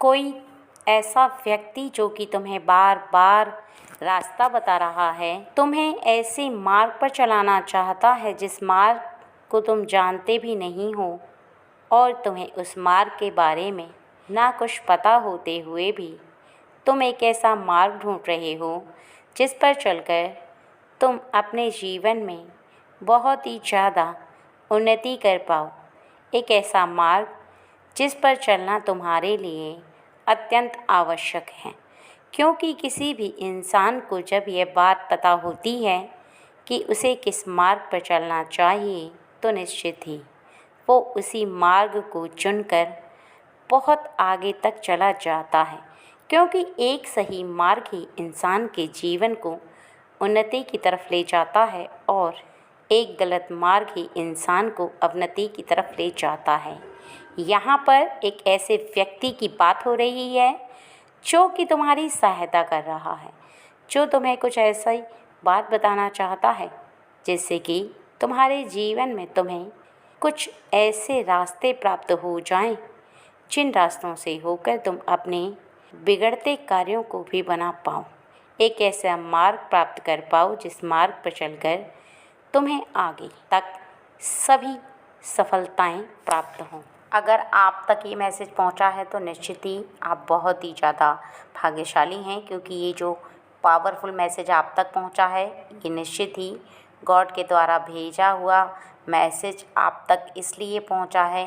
कोई ऐसा व्यक्ति जो कि तुम्हें बार बार रास्ता बता रहा है, तुम्हें ऐसे मार्ग पर चलाना चाहता है जिस मार्ग को तुम जानते भी नहीं हो, और तुम्हें उस मार्ग के बारे में ना कुछ पता होते हुए भी तुम एक ऐसा मार्ग ढूंढ रहे हो जिस पर चलकर तुम अपने जीवन में बहुत ही ज़्यादा उन्नति कर पाओ। एक ऐसा मार्ग जिस पर चलना तुम्हारे लिए अत्यंत आवश्यक है, क्योंकि किसी भी इंसान को जब यह बात पता होती है कि उसे किस मार्ग पर चलना चाहिए, तो निश्चित ही वो उसी मार्ग को चुनकर बहुत आगे तक चला जाता है, क्योंकि एक सही मार्ग ही इंसान के जीवन को उन्नति की तरफ ले जाता है और एक गलत मार्ग ही इंसान को अवनति की तरफ ले जाता है। यहाँ पर एक ऐसे व्यक्ति की बात हो रही है जो कि तुम्हारी सहायता कर रहा है, जो तुम्हें कुछ ऐसा ही बात बताना चाहता है जिससे कि तुम्हारे जीवन में तुम्हें कुछ ऐसे रास्ते प्राप्त हो जाएं जिन रास्तों से होकर तुम अपने बिगड़ते कार्यों को भी बना पाओ। एक ऐसा मार्ग प्राप्त कर पाओ जिस मार्ग पर चलकर तुम्हें आगे तक सभी सफलताएं प्राप्त हों। अगर आप तक ये मैसेज पहुंचा है तो निश्चित ही आप बहुत ही ज़्यादा भाग्यशाली हैं, क्योंकि ये जो पावरफुल मैसेज आप तक पहुंचा है ये निश्चित ही गॉड के द्वारा भेजा हुआ मैसेज आप तक इसलिए पहुंचा है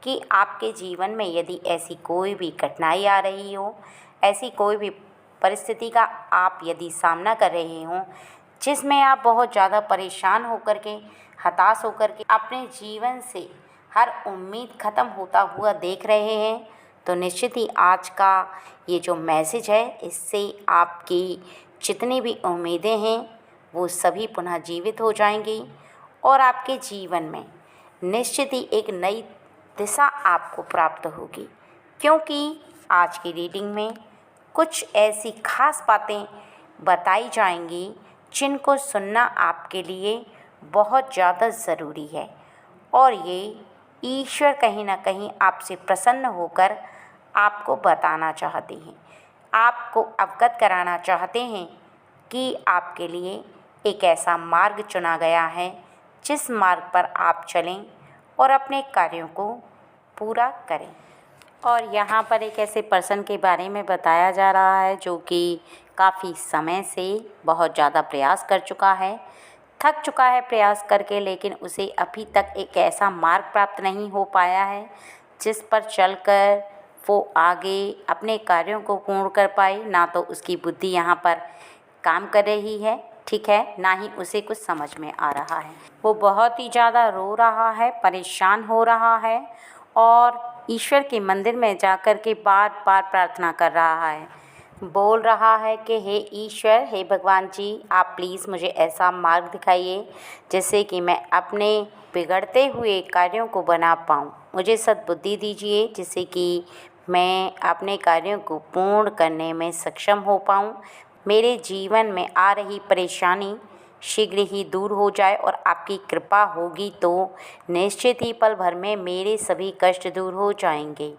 कि आपके जीवन में यदि ऐसी कोई भी कठिनाई आ रही हो, ऐसी कोई भी परिस्थिति का आप यदि सामना कर रहे हों जिसमें आप बहुत ज़्यादा परेशान होकर के, हताश होकर के अपने जीवन से हर उम्मीद ख़त्म होता हुआ देख रहे हैं, तो निश्चित ही आज का ये जो मैसेज है इससे आपकी जितनी भी उम्मीदें हैं वो सभी पुनः जीवित हो जाएंगी और आपके जीवन में निश्चित ही एक नई दिशा आपको प्राप्त होगी। क्योंकि आज की रीडिंग में कुछ ऐसी खास बातें बताई जाएंगी जिनको सुनना आपके लिए बहुत ज़्यादा ज़रूरी है, और ये ईश्वर कहीं ना कहीं आपसे प्रसन्न होकर आपको बताना चाहते हैं, आपको अवगत कराना चाहते हैं कि आपके लिए एक ऐसा मार्ग चुना गया है जिस मार्ग पर आप चलें और अपने कार्यों को पूरा करें। और यहाँ पर एक ऐसे पर्सन के बारे में बताया जा रहा है जो कि काफ़ी समय से बहुत ज़्यादा प्रयास कर चुका है, थक चुका है प्रयास करके, लेकिन उसे अभी तक एक ऐसा मार्ग प्राप्त नहीं हो पाया है जिस पर चलकर वो आगे अपने कार्यों को पूर्ण कर पाए। ना तो उसकी बुद्धि यहाँ पर काम कर रही है, ठीक है, ना ही उसे कुछ समझ में आ रहा है। वो बहुत ही ज़्यादा रो रहा है, परेशान हो रहा है और ईश्वर के मंदिर में जाकर के बार बार प्रार्थना कर रहा है, बोल रहा है कि हे ईश्वर, हे भगवान जी, आप प्लीज़ मुझे ऐसा मार्ग दिखाइए जिससे कि मैं अपने बिगड़ते हुए कार्यों को बना पाऊँ। मुझे सद्बुद्धि दीजिए जिससे कि मैं अपने कार्यों को पूर्ण करने में सक्षम हो पाऊँ। मेरे जीवन में आ रही परेशानी शीघ्र ही दूर हो जाए और आपकी कृपा होगी तो निश्चित ही पल भर में मेरे सभी कष्ट दूर हो जाएंगे।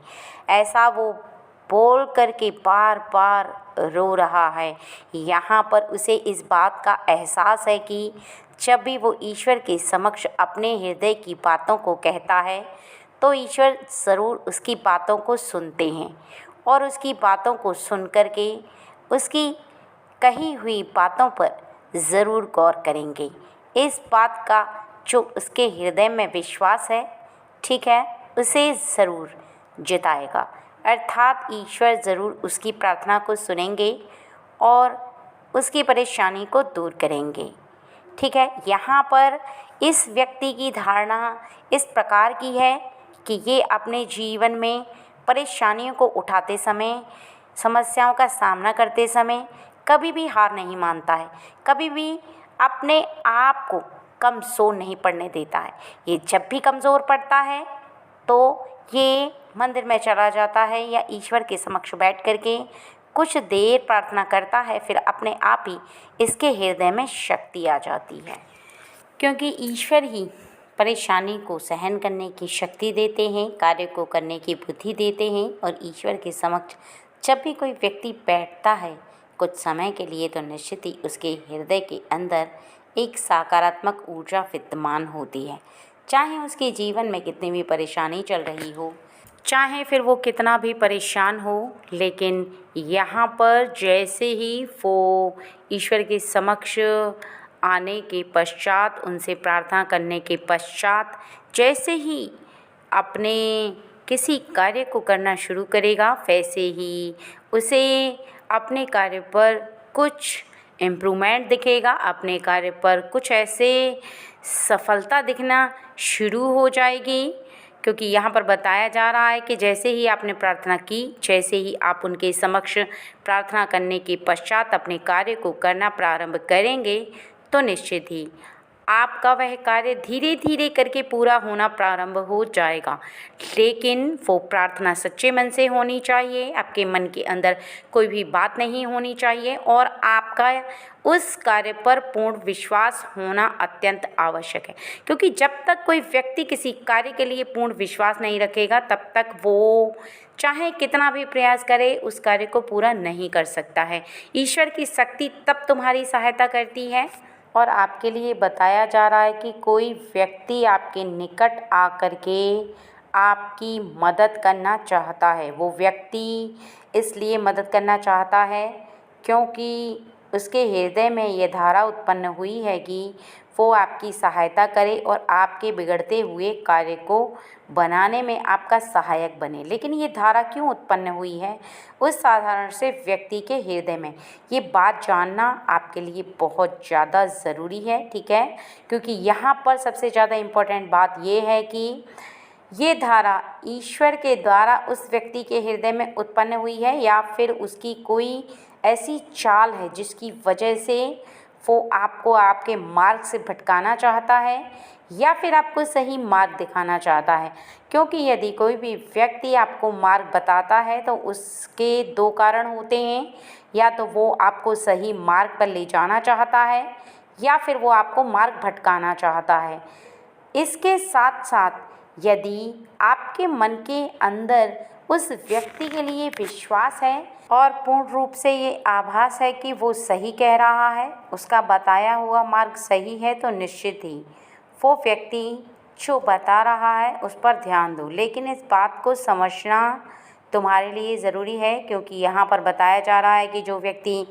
ऐसा वो बोल करके बार बार रो रहा है। यहाँ पर उसे इस बात का एहसास है कि जब भी वो ईश्वर के समक्ष अपने हृदय की बातों को कहता है तो ईश्वर ज़रूर उसकी बातों को सुनते हैं और उसकी बातों को सुन कर के उसकी कही हुई बातों पर ज़रूर गौर करेंगे। इस बात का जो उसके हृदय में विश्वास है, ठीक है, उसे ज़रूर जिताएगा, अर्थात ईश्वर ज़रूर उसकी प्रार्थना को सुनेंगे और उसकी परेशानी को दूर करेंगे, ठीक है। यहाँ पर इस व्यक्ति की धारणा इस प्रकार की है कि ये अपने जीवन में परेशानियों को उठाते समय, समस्याओं का सामना करते समय कभी भी हार नहीं मानता है, कभी भी अपने आप को कमज़ोर नहीं पड़ने देता है। ये जब भी कमज़ोर पड़ता है तो ये मंदिर में चला जाता है या ईश्वर के समक्ष बैठ कर के कुछ देर प्रार्थना करता है, फिर अपने आप ही इसके हृदय में शक्ति आ जाती है, क्योंकि ईश्वर ही परेशानी को सहन करने की शक्ति देते हैं, कार्य को करने की बुद्धि देते हैं। और ईश्वर के समक्ष जब भी कोई व्यक्ति बैठता है कुछ समय के लिए, तो निश्चित ही उसके हृदय के अंदर एक सकारात्मक ऊर्जा विद्यमान होती है। चाहे उसके जीवन में कितनी भी परेशानी चल रही हो, चाहे फिर वो कितना भी परेशान हो, लेकिन यहाँ पर जैसे ही वो ईश्वर के समक्ष आने के पश्चात, उनसे प्रार्थना करने के पश्चात, जैसे ही अपने किसी कार्य को करना शुरू करेगा, वैसे ही उसे अपने कार्य पर कुछ इम्प्रूवमेंट दिखेगा, अपने कार्य पर कुछ ऐसे सफलता दिखना शुरू हो जाएगी। क्योंकि यहाँ पर बताया जा रहा है कि जैसे ही आपने प्रार्थना की, जैसे ही आप उनके समक्ष प्रार्थना करने के पश्चात अपने कार्य को करना प्रारंभ करेंगे, तो निश्चित ही आपका वह कार्य धीरे धीरे करके पूरा होना प्रारंभ हो जाएगा। लेकिन वो प्रार्थना सच्चे मन से होनी चाहिए, आपके मन के अंदर कोई भी बात नहीं होनी चाहिए, और आपका उस कार्य पर पूर्ण विश्वास होना अत्यंत आवश्यक है। क्योंकि जब तक कोई व्यक्ति किसी कार्य के लिए पूर्ण विश्वास नहीं रखेगा, तब तक वो चाहे कितना भी प्रयास करे उस कार्य को पूरा नहीं कर सकता है। ईश्वर की शक्ति तब तुम्हारी सहायता करती है। और आपके लिए बताया जा रहा है कि कोई व्यक्ति आपके निकट आकर के आपकी मदद करना चाहता है। वो व्यक्ति इसलिए मदद करना चाहता है क्योंकि उसके हृदय में ये धारा उत्पन्न हुई है कि वो आपकी सहायता करे और आपके बिगड़ते हुए कार्य को बनाने में आपका सहायक बने। लेकिन ये धारा क्यों उत्पन्न हुई है उस साधारण से व्यक्ति के हृदय में, ये बात जानना आपके लिए बहुत ज़्यादा ज़रूरी है, ठीक है। क्योंकि यहाँ पर सबसे ज़्यादा इम्पोर्टेंट बात ये है कि ये धारा ईश्वर के द्वारा उस व्यक्ति के हृदय में उत्पन्न हुई है, या फिर उसकी कोई ऐसी चाल है जिसकी वजह से वो आपको आपके मार्ग से भटकाना चाहता है, या फिर आपको सही मार्ग दिखाना चाहता है। क्योंकि यदि कोई भी व्यक्ति आपको मार्ग बताता है तो उसके दो कारण होते हैं, या तो वो आपको सही मार्ग पर ले जाना चाहता है, या फिर वो आपको मार्ग भटकाना चाहता है। इसके साथ साथ यदि आपके मन के अंदर उस व्यक्ति के लिए विश्वास है और पूर्ण रूप से ये आभास है कि वो सही कह रहा है, उसका बताया हुआ मार्ग सही है, तो निश्चित ही वो व्यक्ति जो बता रहा है उस पर ध्यान दो। लेकिन इस बात को समझना तुम्हारे लिए ज़रूरी है, क्योंकि यहाँ पर बताया जा रहा है कि जो व्यक्ति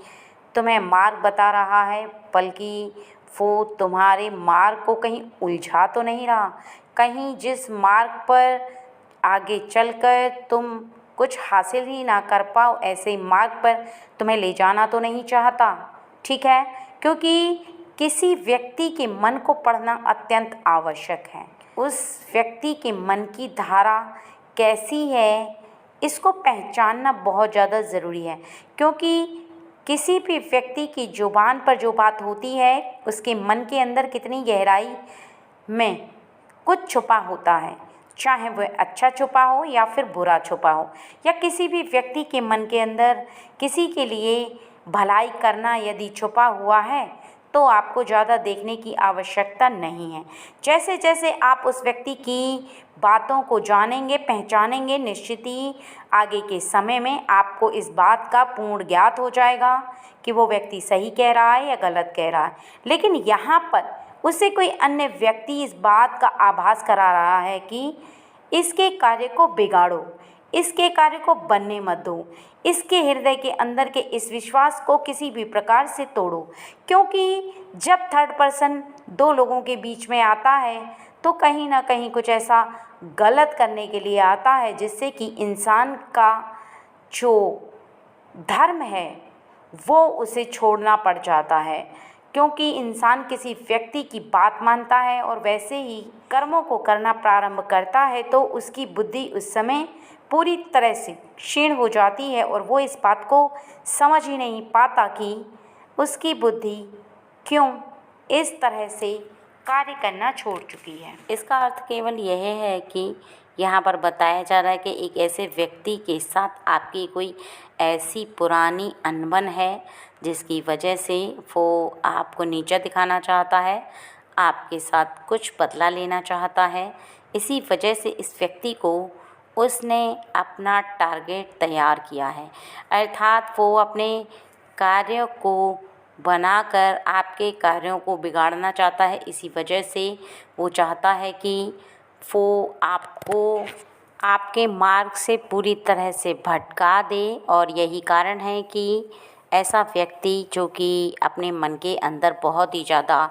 तुम्हें मार्ग बता रहा है, बल्कि वो तुम्हारे मार्ग को कहीं उलझा तो नहीं रहा, कहीं जिस मार्ग पर आगे चलकर तुम कुछ हासिल ही ना कर पाओ, ऐसे मार्ग पर तुम्हें ले जाना तो नहीं चाहता, ठीक है। क्योंकि किसी व्यक्ति के मन को पढ़ना अत्यंत आवश्यक है। उस व्यक्ति के मन की धारा कैसी है, इसको पहचानना बहुत ज़्यादा ज़रूरी है। क्योंकि किसी भी व्यक्ति की ज़ुबान पर जो बात होती है, उसके मन के अंदर कितनी गहराई में कुछ छुपा होता है, चाहे वह अच्छा छुपा हो या फिर बुरा छुपा हो। या किसी भी व्यक्ति के मन के अंदर किसी के लिए भलाई करना यदि छुपा हुआ है, तो आपको ज़्यादा देखने की आवश्यकता नहीं है। जैसे जैसे आप उस व्यक्ति की बातों को जानेंगे, पहचानेंगे, निश्चित ही आगे के समय में आपको इस बात का पूर्ण ज्ञात हो जाएगा कि वो व्यक्ति सही कह रहा है या गलत कह रहा है। लेकिन यहाँ पर उसे कोई अन्य व्यक्ति इस बात का आभास करा रहा है कि इसके कार्य को बिगाड़ो, इसके कार्य को बनने मत दो, इसके हृदय के अंदर के इस विश्वास को किसी भी प्रकार से तोड़ो। क्योंकि जब थर्ड पर्सन दो लोगों के बीच में आता है तो कहीं ना कहीं कुछ ऐसा गलत करने के लिए आता है जिससे कि इंसान का जो धर्म है वो उसे छोड़ना पड़ जाता है। क्योंकि इंसान किसी व्यक्ति की बात मानता है और वैसे ही कर्मों को करना प्रारंभ करता है, तो उसकी बुद्धि उस समय पूरी तरह से क्षीण हो जाती है और वो इस बात को समझ ही नहीं पाता कि उसकी बुद्धि क्यों इस तरह से कार्य करना छोड़ चुकी है। इसका अर्थ केवल यह है कि यहाँ पर बताया जा रहा है कि एक ऐसे व्यक्ति के साथ आपकी कोई ऐसी पुरानी अनबन है जिसकी वजह से वो आपको नीचा दिखाना चाहता है, आपके साथ कुछ बदला लेना चाहता है। इसी वजह से इस व्यक्ति को उसने अपना टारगेट तैयार किया है, अर्थात वो अपने कार्य को बनाकर आपके कार्यों को बिगाड़ना चाहता है। इसी वजह से वो चाहता है कि वो आपको आपके मार्ग से पूरी तरह से भटका दे, और यही कारण है कि ऐसा व्यक्ति जो कि अपने मन के अंदर बहुत ही ज़्यादा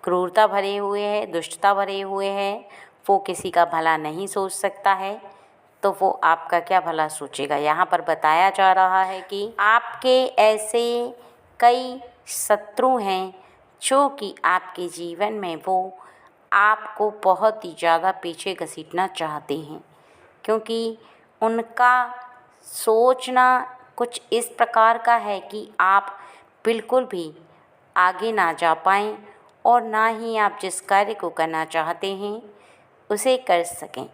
क्रूरता भरे हुए है, दुष्टता भरे हुए है, वो किसी का भला नहीं सोच सकता है, तो वो आपका क्या भला सोचेगा। यहाँ पर बताया जा रहा है कि आपके ऐसे कई शत्रु हैं जो कि आपके जीवन में वो आपको बहुत ही ज़्यादा पीछे घसीटना चाहते हैं, क्योंकि उनका सोचना कुछ इस प्रकार का है कि आप बिल्कुल भी आगे ना जा पाएँ और ना ही आप जिस कार्य को करना चाहते हैं उसे कर सकें,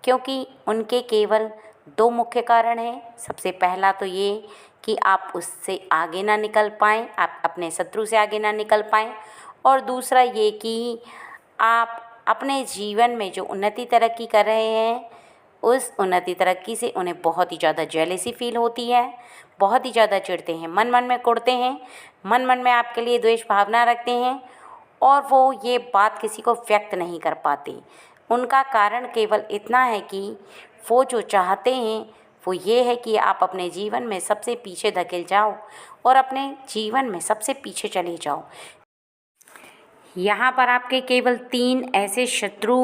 क्योंकि उनके केवल दो मुख्य कारण हैं। सबसे पहला तो ये कि आप उससे आगे ना निकल पाएँ, आप अपने शत्रु से आगे ना निकल पाएँ, और दूसरा ये कि आप अपने जीवन में जो उन्नति तरक्की कर रहे हैं उस उन्नति तरक्की से उन्हें बहुत ही ज़्यादा जेलसी फील होती है, बहुत ही ज़्यादा चिढ़ते हैं, मन मन में कुढ़ते हैं, मन मन में आपके लिए द्वेष भावना रखते हैं, और वो ये बात किसी को व्यक्त नहीं कर पाते। उनका कारण केवल इतना है कि वो जो चाहते हैं वो ये है कि आप अपने जीवन में सबसे पीछे धकेल जाओ और अपने जीवन में सबसे पीछे चले जाओ। यहाँ पर आपके केवल 3 ऐसे शत्रु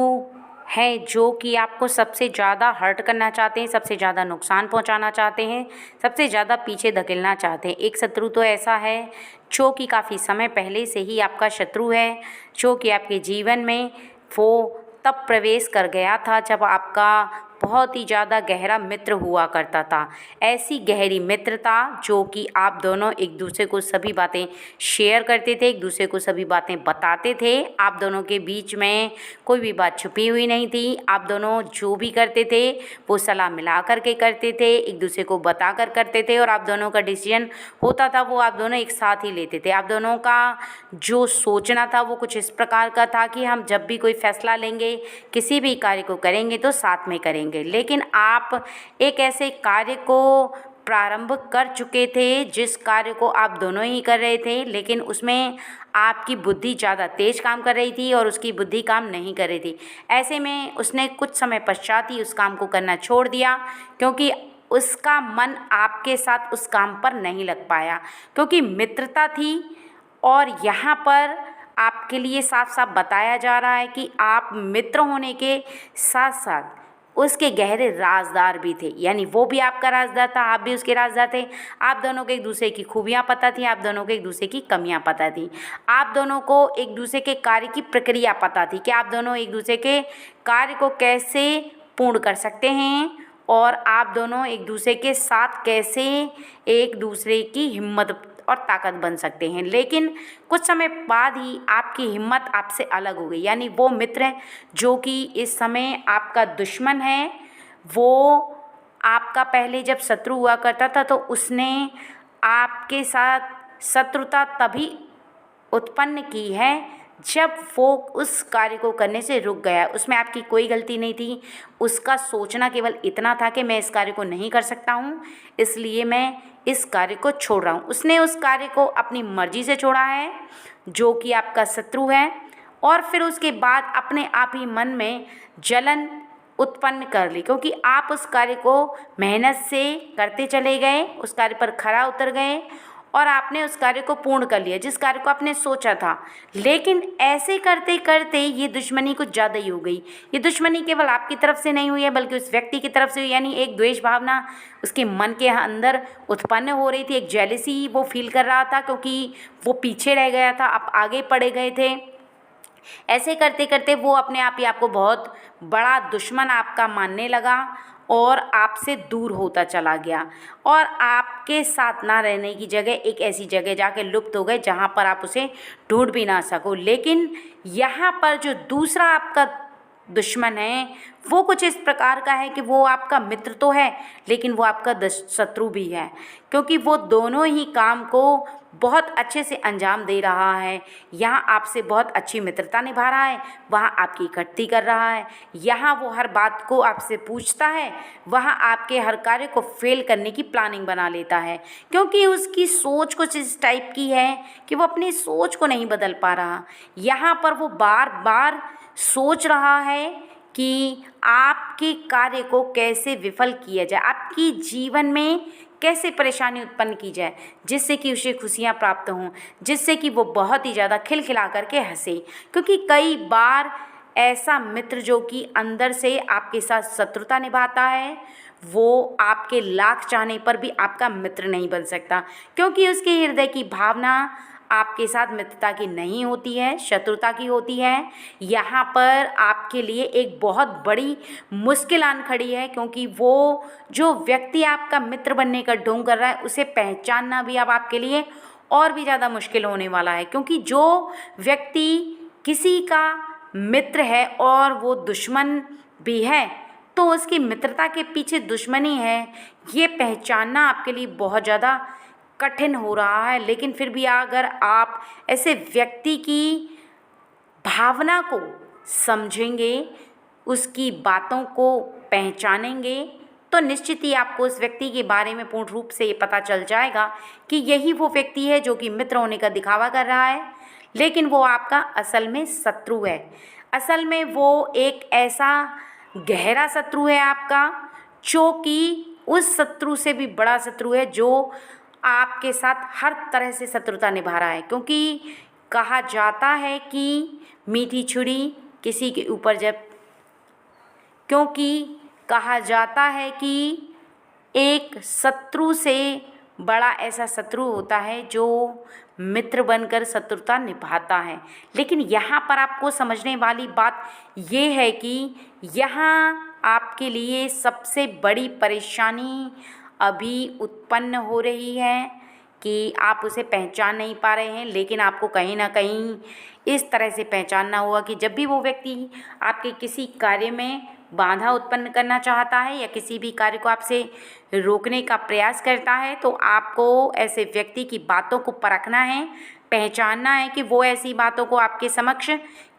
हैं जो कि आपको सबसे ज़्यादा हर्ट करना चाहते हैं, सबसे ज़्यादा नुकसान पहुँचाना चाहते हैं, सबसे ज़्यादा पीछे धकेलना चाहते हैं। एक शत्रु तो ऐसा है जो कि काफ़ी समय पहले से ही आपका शत्रु है, जो कि आपके जीवन में वो तब प्रवेश कर गया था जब आपका बहुत ही ज़्यादा गहरा मित्र हुआ करता था। ऐसी गहरी मित्रता जो कि आप दोनों एक दूसरे को सभी बातें शेयर करते थे, एक दूसरे को सभी बातें बताते थे। आप दोनों के बीच में कोई भी बात छुपी हुई नहीं थी। आप दोनों जो भी करते थे वो सलाह मिला कर के करते थे, एक दूसरे को बता कर करते थे, और आप दोनों का डिसीजन होता था वो आप दोनों एक साथ ही लेते थे। आप दोनों का जो सोचना था वो कुछ इस प्रकार का था कि हम जब भी कोई फैसला लेंगे, किसी भी कार्य को करेंगे तो साथ में करेंगे। लेकिन आप एक ऐसे कार्य को प्रारंभ कर चुके थे जिस कार्य को आप दोनों ही कर रहे थे, लेकिन उसमें आपकी बुद्धि ज़्यादा तेज काम कर रही थी और उसकी बुद्धि काम नहीं कर रही थी। ऐसे में उसने कुछ समय पश्चात ही उस काम को करना छोड़ दिया, क्योंकि उसका मन आपके साथ उस काम पर नहीं लग पाया, क्योंकि मित्रता थी। और यहाँ पर आपके लिए साफ साफ बताया जा रहा है कि आप मित्र होने के साथ साथ उसके गहरे राजदार भी थे, यानी वो भी आपका राजदार था, आप भी उसके राजदार थे। आप दोनों को एक दूसरे की खूबियाँ पता थी, आप दोनों को एक दूसरे की कमियाँ पता थी, आप दोनों को एक दूसरे के कार्य की प्रक्रिया पता थी कि आप दोनों एक दूसरे के कार्य को कैसे पूर्ण कर सकते हैं, और आप दोनों एक दूसरे के साथ कैसे एक दूसरे की हिम्मत और ताकत बन सकते हैं। लेकिन कुछ समय बाद ही आपकी हिम्मत आपसे अलग हो गई, यानी वो मित्र जो कि इस समय आपका दुश्मन है, वो आपका पहले जब शत्रु हुआ करता था तो उसने आपके साथ शत्रुता तभी उत्पन्न की है जब वो उस कार्य को करने से रुक गया। उसमें आपकी कोई गलती नहीं थी, उसका सोचना केवल इतना था कि मैं इस कार्य को नहीं कर सकता हूँ, इसलिए मैं इस कार्य को छोड़ रहा हूँ। उसने उस कार्य को अपनी मर्जी से छोड़ा है जो कि आपका शत्रु है, और फिर उसके बाद अपने आप ही मन में जलन उत्पन्न कर ली, क्योंकि आप उस कार्य को मेहनत से करते चले गए, उस कार्य पर खरा उतर गए और आपने उस कार्य को पूर्ण कर लिया जिस कार्य को आपने सोचा था। लेकिन ऐसे करते करते ये दुश्मनी कुछ ज़्यादा ही हो गई। ये दुश्मनी केवल आपकी तरफ से नहीं हुई है बल्कि उस व्यक्ति की तरफ से हुई, यानी एक द्वेष भावना उसके मन के अंदर उत्पन्न हो रही थी, एक जेलसी वो फील कर रहा था क्योंकि वो पीछे रह गया था, आप आगे पड़े गए थे। ऐसे करते करते वो अपने आप ही आपको बहुत बड़ा दुश्मन आपका मानने लगा और आपसे दूर होता चला गया, और आपके साथ ना रहने की जगह एक ऐसी जगह जाके लुप्त हो गए जहाँ पर आप उसे ढूंढ भी ना सको। लेकिन यहाँ पर जो दूसरा आपका दुश्मन है वो कुछ इस प्रकार का है कि वो आपका मित्र तो है लेकिन वो आपका शत्रु भी है, क्योंकि वो दोनों ही काम को बहुत अच्छे से अंजाम दे रहा है। यहाँ आपसे बहुत अच्छी मित्रता निभा रहा है, वहाँ आपकी इकट्ठी कर रहा है। यहाँ वो हर बात को आपसे पूछता है, वहाँ आपके हर कार्य को फेल करने की प्लानिंग बना लेता है, क्योंकि उसकी सोच कुछ इस टाइप की है कि वो अपनी सोच को नहीं बदल पा रहा। यहाँ पर वो बार बार सोच रहा है कि आपके कार्य को कैसे विफल किया जाए, आपकी जीवन में कैसे परेशानी उत्पन्न की जाए जिससे कि उसे खुशियाँ प्राप्त हों, जिससे कि वो बहुत ही ज़्यादा खिलखिला करके हंसे। क्योंकि कई बार ऐसा मित्र जो कि अंदर से आपके साथ शत्रुता निभाता है, वो आपके लाख चाहने पर भी आपका मित्र नहीं बन सकता, क्योंकि उसके हृदय की भावना आपके साथ मित्रता की नहीं होती है, शत्रुता की होती है। यहाँ पर आपके लिए एक बहुत बड़ी मुश्किल आन खड़ी है, क्योंकि वो जो व्यक्ति आपका मित्र बनने का ढोंग कर रहा है उसे पहचानना भी अब आपके लिए और भी ज़्यादा मुश्किल होने वाला है। क्योंकि जो व्यक्ति किसी का मित्र है और वो दुश्मन भी है, तो उसकी मित्रता के पीछे दुश्मनी है, ये पहचानना आपके लिए बहुत ज़्यादा कठिन हो रहा है। लेकिन फिर भी अगर आप ऐसे व्यक्ति की भावना को समझेंगे, उसकी बातों को पहचानेंगे, तो निश्चित ही आपको उस व्यक्ति के बारे में पूर्ण रूप से ये पता चल जाएगा कि यही वो व्यक्ति है जो कि मित्र होने का दिखावा कर रहा है, लेकिन वो आपका असल में शत्रु है। असल में वो एक ऐसा गहरा शत्रु है आपका, जो कि उस शत्रु से भी बड़ा शत्रु है, जो आपके साथ हर तरह से शत्रुता निभा रहा है। क्योंकि कहा जाता है कि मीठी छुरी किसी के ऊपर जब क्योंकि कहा जाता है कि एक शत्रु से बड़ा ऐसा शत्रु होता है जो मित्र बनकर शत्रुता निभाता है। लेकिन यहाँ पर आपको समझने वाली बात ये है कि यहाँ आपके लिए सबसे बड़ी परेशानी अभी उत्पन्न हो रही है कि आप उसे पहचान नहीं पा रहे हैं। लेकिन आपको कहीं ना कहीं इस तरह से पहचानना होगा कि जब भी वो व्यक्ति आपके किसी कार्य में बाधा उत्पन्न करना चाहता है या किसी भी कार्य को आपसे रोकने का प्रयास करता है, तो आपको ऐसे व्यक्ति की बातों को परखना है, पहचानना है कि वो ऐसी बातों को आपके समक्ष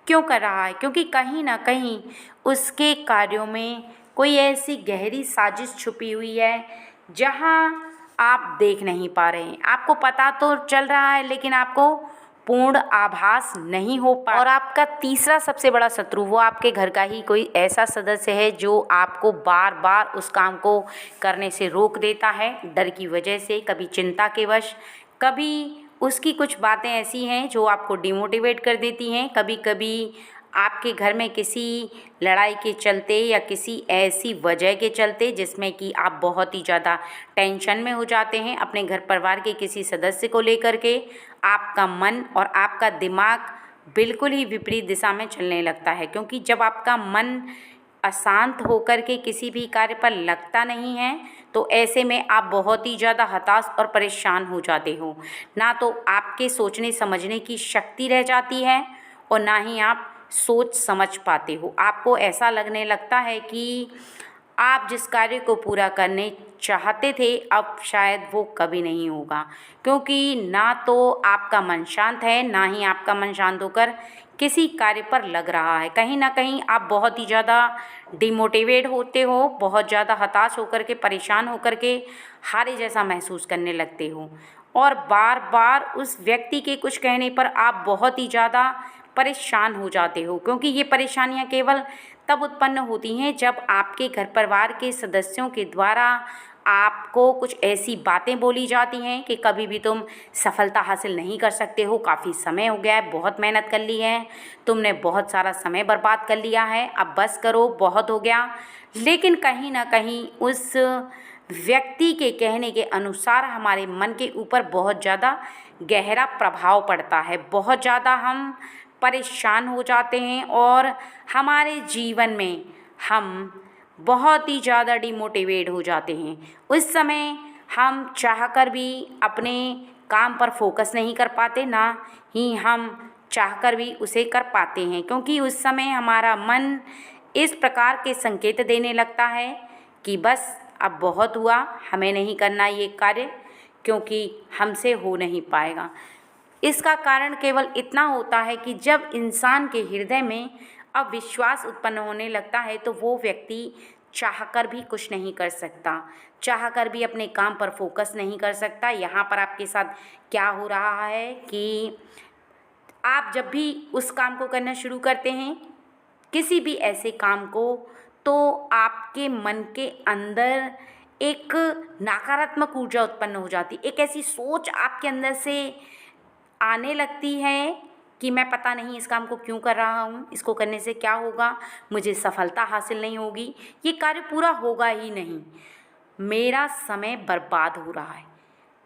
क्यों कर रहा है। क्योंकि कहीं ना कहीं उसके कार्यों में कोई ऐसी गहरी साजिश छुपी हुई है जहाँ आप देख नहीं पा रहे हैं। आपको पता तो चल रहा है लेकिन आपको पूर्ण आभास नहीं हो पा। और आपका तीसरा सबसे बड़ा शत्रु वो आपके घर का ही कोई ऐसा सदस्य है जो आपको बार बार उस काम को करने से रोक देता है, डर की वजह से, कभी चिंता के वश, कभी उसकी कुछ बातें ऐसी हैं जो आपको डिमोटिवेट कर देती हैं, कभी कभी आपके घर में किसी लड़ाई के चलते या किसी ऐसी वजह के चलते जिसमें कि आप बहुत ही ज़्यादा टेंशन में हो जाते हैं अपने घर परिवार के किसी सदस्य को लेकर के, आपका मन और आपका दिमाग बिल्कुल ही विपरीत दिशा में चलने लगता है। क्योंकि जब आपका मन अशांत होकर के किसी भी कार्य पर लगता नहीं है तो ऐसे में आप बहुत ही ज़्यादा हताश और परेशान हो जाते हो। ना तो आपके सोचने समझने की शक्ति रह जाती है और ना ही आप सोच समझ पाते हो। आपको ऐसा लगने लगता है कि आप जिस कार्य को पूरा करने चाहते थे अब शायद वो कभी नहीं होगा, क्योंकि ना तो आपका मन शांत है ना ही आपका मन शांत होकर किसी कार्य पर लग रहा है। कहीं ना कहीं आप बहुत ही ज़्यादा डिमोटिवेट होते हो, बहुत ज़्यादा हताश होकर के, परेशान होकर के हारे जैसा महसूस करने लगते हो और बार बार उस व्यक्ति के कुछ कहने पर आप बहुत ही ज़्यादा परेशान हो जाते हो। क्योंकि ये परेशानियां केवल तब उत्पन्न होती हैं जब आपके घर परिवार के सदस्यों के द्वारा आपको कुछ ऐसी बातें बोली जाती हैं कि कभी भी तुम सफलता हासिल नहीं कर सकते हो, काफ़ी समय हो गया है, बहुत मेहनत कर ली है, तुमने बहुत सारा समय बर्बाद कर लिया है, अब बस करो, बहुत हो गया। लेकिन कहीं ना कहीं उस व्यक्ति के कहने के अनुसार हमारे मन के ऊपर बहुत ज़्यादा गहरा प्रभाव पड़ता है, बहुत ज़्यादा हम परेशान हो जाते हैं और हमारे जीवन में हम बहुत ही ज़्यादा डिमोटिवेट हो जाते हैं। उस समय हम चाहकर भी अपने काम पर फोकस नहीं कर पाते, ना ही हम चाहकर भी उसे कर पाते हैं, क्योंकि उस समय हमारा मन इस प्रकार के संकेत देने लगता है कि बस अब बहुत हुआ, हमें नहीं करना ये कार्य, क्योंकि हमसे हो नहीं पाएगा। इसका कारण केवल इतना होता है कि जब इंसान के हृदय में अविश्वास उत्पन्न होने लगता है तो वो व्यक्ति चाहकर भी कुछ नहीं कर सकता, चाहकर भी अपने काम पर फोकस नहीं कर सकता। यहाँ पर आपके साथ क्या हो रहा है कि आप जब भी उस काम को करना शुरू करते हैं, किसी भी ऐसे काम को, तो आपके मन के अंदर एक नकारात्मक ऊर्जा उत्पन्न हो जाती, एक ऐसी सोच आपके अंदर से आने लगती है कि मैं पता नहीं इस काम को क्यों कर रहा हूँ, इसको करने से क्या होगा, मुझे सफलता हासिल नहीं होगी, ये कार्य पूरा होगा ही नहीं, मेरा समय बर्बाद हो रहा है,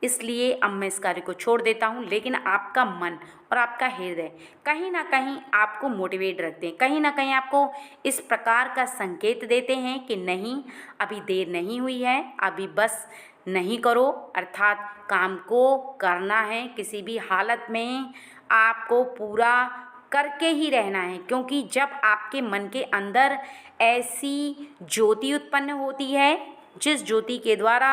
इसलिए अब मैं इस कार्य को छोड़ देता हूँ। लेकिन आपका मन और आपका हृदय कहीं ना कहीं आपको मोटिवेट रखते हैं, कहीं ना कहीं आपको इस प्रकार का संकेत देते हैं कि नहीं, अभी देर नहीं हुई है, अभी बस नहीं करो, अर्थात काम को करना है, किसी भी हालत में आपको पूरा करके ही रहना है। क्योंकि जब आपके मन के अंदर ऐसी ज्योति उत्पन्न होती है, जिस ज्योति के द्वारा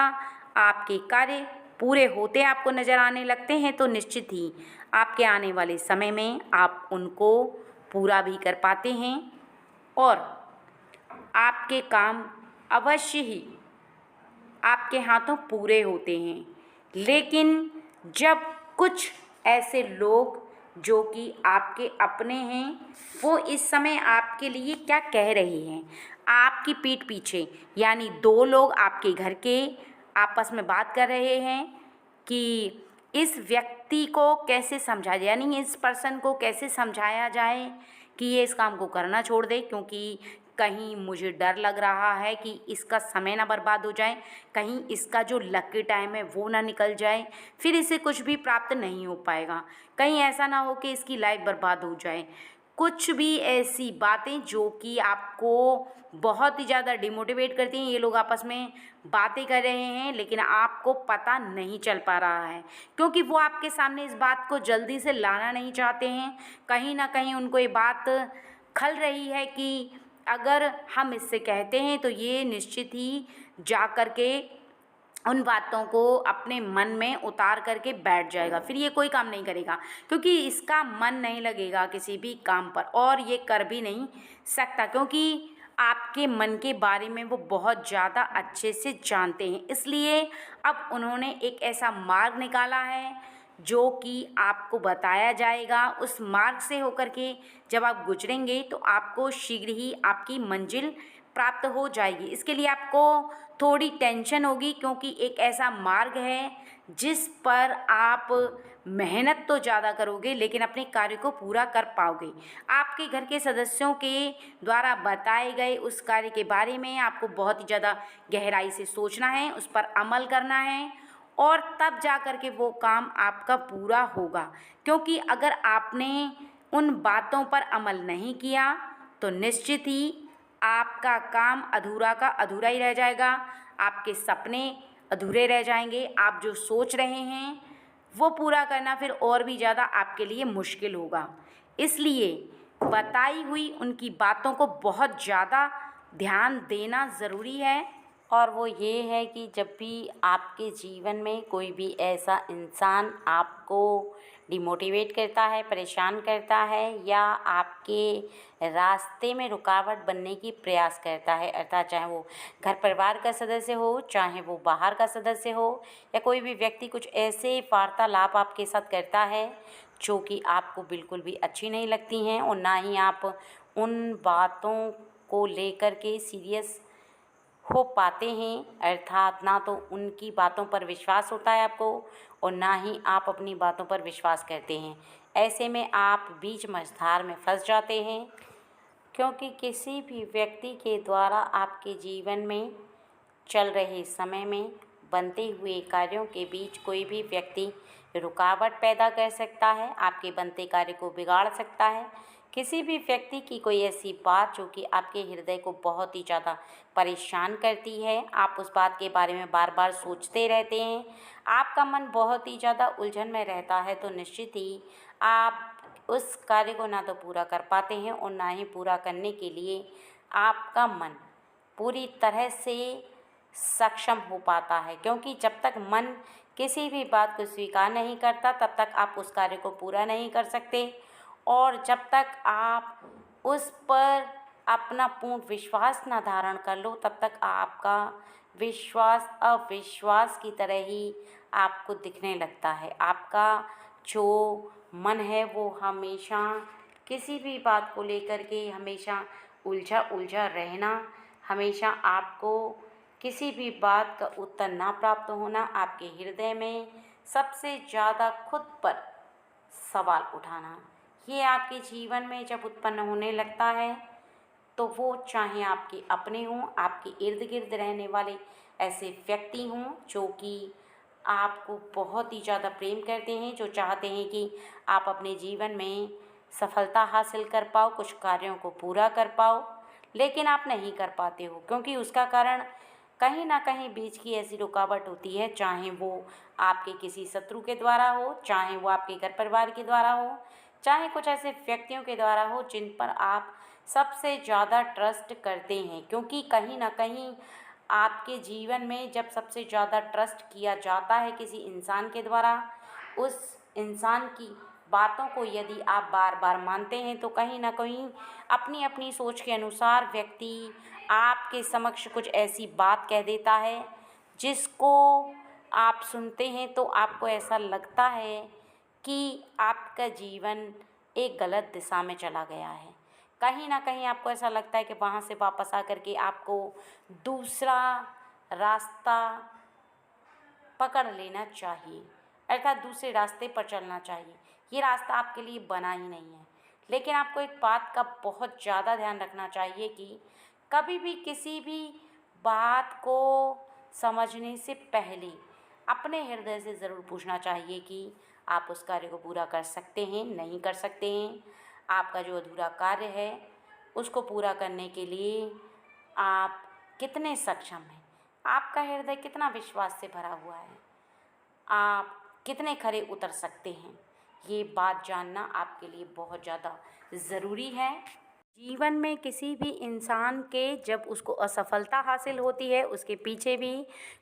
आपके कार्य पूरे होते आपको नज़र आने लगते हैं, तो निश्चित ही आपके आने वाले समय में आप उनको पूरा भी कर पाते हैं और आपके काम अवश्य ही आपके हाथों पूरे होते हैं। लेकिन जब कुछ ऐसे लोग जो कि आपके अपने हैं, वो इस समय आपके लिए क्या कह रहे हैं, आपकी पीठ पीछे, यानी दो लोग आपके घर के आपस में बात कर रहे हैं कि इस व्यक्ति को कैसे समझाया जाए, यानी इस पर्सन को कैसे समझाया जाए कि ये इस काम को करना छोड़ दे, क्योंकि कहीं मुझे डर लग रहा है कि इसका समय ना बर्बाद हो जाए, कहीं इसका जो लकी टाइम है वो ना निकल जाए, फिर इसे कुछ भी प्राप्त नहीं हो पाएगा, कहीं ऐसा ना हो कि इसकी लाइफ बर्बाद हो जाए। कुछ भी ऐसी बातें जो कि आपको बहुत ही ज़्यादा डिमोटिवेट करती हैं, ये लोग आपस में बातें कर रहे हैं, लेकिन आपको पता नहीं चल पा रहा है, क्योंकि वो आपके सामने इस बात को जल्दी से लाना नहीं चाहते हैं। कहीं ना कहीं उनको ये बात खल रही है कि अगर हम इससे कहते हैं तो ये निश्चित ही जा कर के उन बातों को अपने मन में उतार करके बैठ जाएगा, फिर ये कोई काम नहीं करेगा, क्योंकि इसका मन नहीं लगेगा किसी भी काम पर और ये कर भी नहीं सकता, क्योंकि आपके मन के बारे में वो बहुत ज़्यादा अच्छे से जानते हैं। इसलिए अब उन्होंने एक ऐसा मार्ग निकाला है जो कि आपको बताया जाएगा। उस मार्ग से होकर के जब आप गुजरेंगे तो आपको शीघ्र ही आपकी मंजिल प्राप्त हो जाएगी। इसके लिए आपको थोड़ी टेंशन होगी, क्योंकि एक ऐसा मार्ग है जिस पर आप मेहनत तो ज़्यादा करोगे लेकिन अपने कार्य को पूरा कर पाओगे। आपके घर के सदस्यों के द्वारा बताए गए उस कार्य के बारे में आपको बहुत ही ज़्यादा गहराई से सोचना है, उस पर अमल करना है और तब जा कर के वो काम आपका पूरा होगा। क्योंकि अगर आपने उन बातों पर अमल नहीं किया तो निश्चित ही आपका काम अधूरा का अधूरा ही रह जाएगा, आपके सपने अधूरे रह जाएंगे, आप जो सोच रहे हैं वो पूरा करना फिर और भी ज़्यादा आपके लिए मुश्किल होगा। इसलिए बताई हुई उनकी बातों को बहुत ज़्यादा ध्यान देना ज़रूरी है। और वो ये है कि जब भी आपके जीवन में कोई भी ऐसा इंसान आपको डिमोटिवेट करता है, परेशान करता है या आपके रास्ते में रुकावट बनने की प्रयास करता है, अर्थात चाहे वो घर परिवार का सदस्य हो, चाहे वो बाहर का सदस्य हो, या कोई भी व्यक्ति कुछ ऐसे वार्तालाप आपके साथ करता है जो कि आपको बिल्कुल भी अच्छी नहीं लगती हैं और ना ही आप उन बातों को लेकर के सीरियस हो पाते हैं, अर्थात ना तो उनकी बातों पर विश्वास होता है आपको और ना ही आप अपनी बातों पर विश्वास करते हैं। ऐसे में आप बीच मझधार में फंस जाते हैं, क्योंकि किसी भी व्यक्ति के द्वारा आपके जीवन में चल रहे समय में बनते हुए कार्यों के बीच कोई भी व्यक्ति रुकावट पैदा कर सकता है, आपके बनते कार्य को बिगाड़ सकता है। किसी भी व्यक्ति की कोई ऐसी बात जो कि आपके हृदय को बहुत ही ज़्यादा परेशान करती है, आप उस बात के बारे में बार बार सोचते रहते हैं, आपका मन बहुत ही ज़्यादा उलझन में रहता है, तो निश्चित ही आप उस कार्य को ना तो पूरा कर पाते हैं और ना ही पूरा करने के लिए आपका मन पूरी तरह से सक्षम हो पाता है, क्योंकि जब तक मन किसी भी बात को स्वीकार नहीं करता तब तक आप उस कार्य को पूरा नहीं कर सकते। और जब तक आप उस पर अपना पूर्ण विश्वास ना धारण कर लो तब तक आपका विश्वास अविश्वास की तरह ही आपको दिखने लगता है। आपका जो मन है वो हमेशा किसी भी बात को लेकर के हमेशा उलझा उलझा रहना, हमेशा आपको किसी भी बात का उत्तर ना प्राप्त होना, आपके हृदय में सबसे ज़्यादा खुद पर सवाल उठाना, ये आपके जीवन में जब उत्पन्न होने लगता है तो वो चाहे आपके अपने हों, आपके इर्द गिर्द रहने वाले ऐसे व्यक्ति हों जो कि आपको बहुत ही ज़्यादा प्रेम करते हैं, जो चाहते हैं कि आप अपने जीवन में सफलता हासिल कर पाओ, कुछ कार्यों को पूरा कर पाओ, लेकिन आप नहीं कर पाते हो, क्योंकि उसका कारण कहीं ना कहीं बीच की ऐसी रुकावट होती है, चाहे वो आपके किसी शत्रु के द्वारा हो, चाहे वो आपके घर परिवार के द्वारा हो, चाहे कुछ ऐसे व्यक्तियों के द्वारा हो जिन पर आप सबसे ज़्यादा ट्रस्ट करते हैं। क्योंकि कहीं ना कहीं आपके जीवन में जब सबसे ज़्यादा ट्रस्ट किया जाता है किसी इंसान के द्वारा, उस इंसान की बातों को यदि आप बार बार मानते हैं तो कहीं ना कहीं अपनी अपनी सोच के अनुसार व्यक्ति आपके समक्ष कुछ ऐसी बात कह देता है जिसको आप सुनते हैं तो आपको ऐसा लगता है कि आपका जीवन एक गलत दिशा में चला गया है। कहीं ना कहीं आपको ऐसा लगता है कि वहाँ से वापस आकर के आपको दूसरा रास्ता पकड़ लेना चाहिए, अर्थात दूसरे रास्ते पर चलना चाहिए। ये रास्ता आपके लिए बना ही नहीं है। लेकिन आपको एक बात का बहुत ज़्यादा ध्यान रखना चाहिए कि कभी भी किसी भी बात को समझने से पहले अपने हृदय से ज़रूर पूछना चाहिए कि आप उस कार्य को पूरा कर सकते हैं, नहीं कर सकते हैं। आपका जो अधूरा कार्य है उसको पूरा करने के लिए आप कितने सक्षम हैं, आपका हृदय कितना विश्वास से भरा हुआ है, आप कितने खरे उतर सकते हैं, ये बात जानना आपके लिए बहुत ज़्यादा ज़रूरी है। जीवन में किसी भी इंसान के जब उसको असफलता हासिल होती है उसके पीछे भी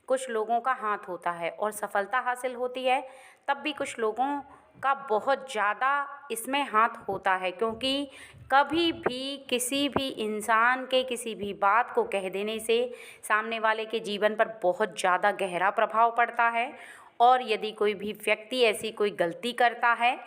कुछ लोगों का हाथ होता है, और सफलता हासिल होती है तब भी कुछ लोगों का बहुत ज़्यादा इसमें हाथ होता है। क्योंकि कभी भी किसी भी इंसान के किसी भी बात को कह देने से सामने वाले के जीवन पर बहुत ज़्यादा गहरा प्रभाव पड़ता है। और यदि कोई भी व्यक्ति ऐसी कोई गलती करता है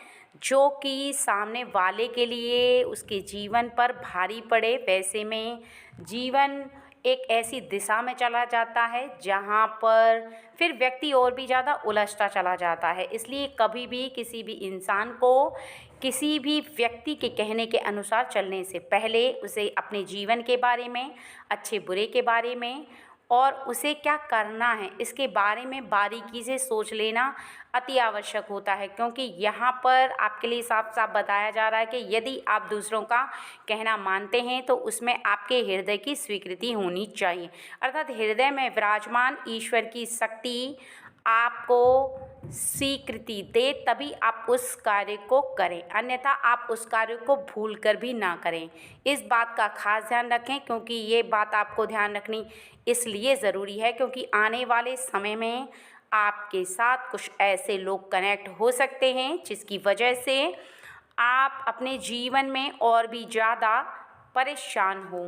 जो कि सामने वाले के लिए उसके जीवन पर भारी पड़े, वैसे में जीवन एक ऐसी दिशा में चला जाता है जहाँ पर फिर व्यक्ति और भी ज़्यादा उलझता चला जाता है। इसलिए कभी भी किसी भी इंसान को किसी भी व्यक्ति के कहने के अनुसार चलने से पहले उसे अपने जीवन के बारे में, अच्छे बुरे के बारे में और उसे क्या करना है इसके बारे में बारीकी से सोच लेना अति आवश्यक होता है। क्योंकि यहाँ पर आपके लिए साफ साफ बताया जा रहा है कि यदि आप दूसरों का कहना मानते हैं तो उसमें आपके हृदय की स्वीकृति होनी चाहिए, अर्थात हृदय में विराजमान ईश्वर की शक्ति आपको स्वीकृति दे तभी आप उस कार्य को करें, अन्यथा आप उस कार्य को भूल कर भी ना करें। इस बात का खास ध्यान रखें, क्योंकि ये बात आपको ध्यान रखनी इसलिए ज़रूरी है क्योंकि आने वाले समय में आपके साथ कुछ ऐसे लोग कनेक्ट हो सकते हैं जिसकी वजह से आप अपने जीवन में और भी ज़्यादा परेशान हो।